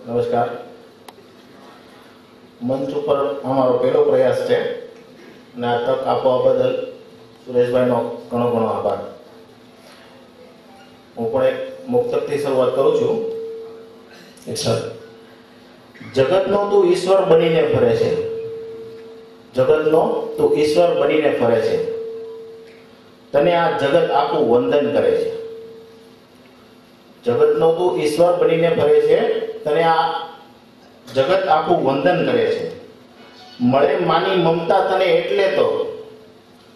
નમસ્કાર. મંચ ઉપર અમારો પહેલો પ્રયાસ છે અને આ તક આપવા બદલ સુરેશભાઈનો ઘણો ઘણો આભાર. હું પણ એક મુક્તકથી શરૂઆત કરું છું. જગતનો તું ઈશ્વર બનીને ફરે છે, જગતનો તું ઈશ્વર બનીને ફરે છે, તને આ જગત આખું વંદન કરે છે. જગતનો તું ઈશ્વર બનીને ફરે છે, તને આ જગત આખું વંદન કરે છે. મળે માની મમતા તને એટલે તો,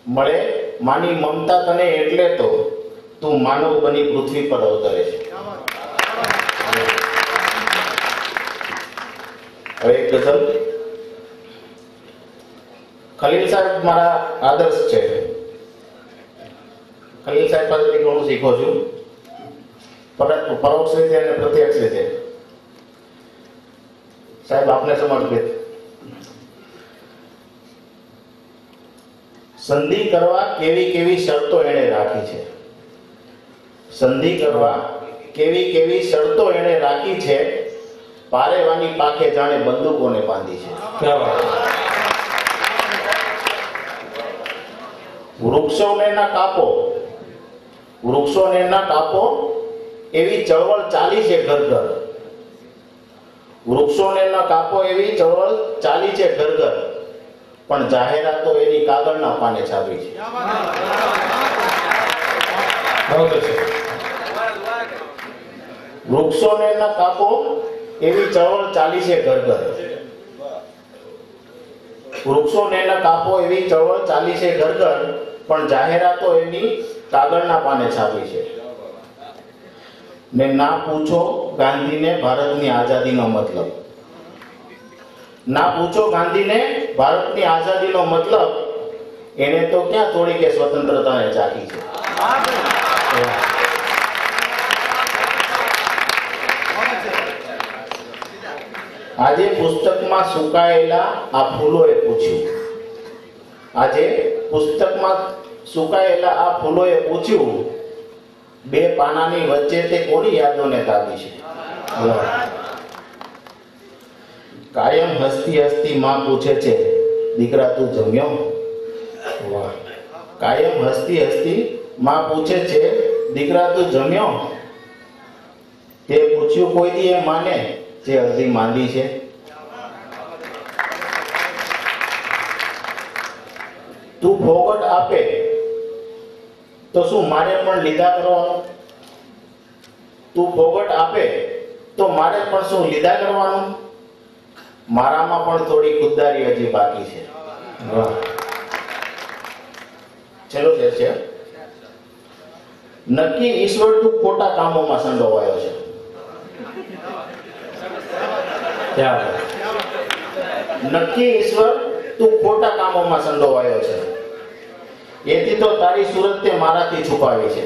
મળે માની મમતા તને એટલે તો તું માનવ બની પૃથ્વી પર અવતરે છે. હવે એક ગઝલ. ખલીલ સાહેબ મારા આદર્શ છે. ખલીલ સાહેબ પાસેથી ઘણું શીખો છું, પરંતુ પરોક્ષ રીતે અને પ્રત્યક્ષ રીતે. સાહેબ આપને સમર્પિત. સંધિ કરવા કેવી કેવી શરતો એણે રાખી છે, સંધિ કરવા કેવી કેવી શરતો એણે રાખી છે, પારેવાની પાખે જાણે બંદૂકોને બાંધી છે. વૃક્ષોને ના કાપો, વૃક્ષોને ના કાપો એવી ચળવળ ચાલી છે ઘર ઘર, વૃક્ષોને ન કાપો એવી ચળવળ ચાલી છે ઘર ઘર, પણ જાહેરાતો એની કાગળના પાને છાપી છે. વૃક્ષોને ન કાપો એવી ચળવળ ચાલી છે ઘર ઘર, વૃક્ષોને ન કાપો એવી ચળવળ ચાલી છે ઘર ઘર, પણ જાહેરાતો એની કાગળના પાને છાપી છે. ને ના પૂછો ગાંધીને ભારતની આઝાદીનો મતલબ, ના પૂછો ગાંધીને ભારતની આઝાદીનો મતલબ, એને તો ક્યાં થોડી કે સ્વતંત્રતાને ચાખી છે. આજે પુસ્તકમાં સુકાયેલા આ ફૂલોએ પૂછ્યું, આજે પુસ્તકમાં સુકાયેલા આ ફૂલોએ પૂછ્યું, બે પાનાની વચ્ચે તે કોની યાદોને તાકી છે. કાયમ હસતી હસતી માં પૂછે છે, દીકરા તું જમ્યો? વાહ. કાયમ હસતી હસતી માં પૂછે છે, દીકરા તું જમ્યો? તે પૂછ્યું કોઈ દી એ માને જે અડધી માંદી છે. તું ફોગટ આપે તો શું મારે પણ લીધા કરવાનું? તું ફોગટ આપે તો મારે પણ શું લીધા કરવાનું? મારામાં પણ થોડી ખુદદારી હજી બાકી છે. છેલ્લો છે, નક્કી ઈશ્વર તું ખોટા કામોમાં સંડોવાયો છે. નક્કી ઈશ્વર તું ખોટા કામોમાં સંડોવાયો છે, એથી તો તારી સુરત તે મારાથી છુપાવી છે.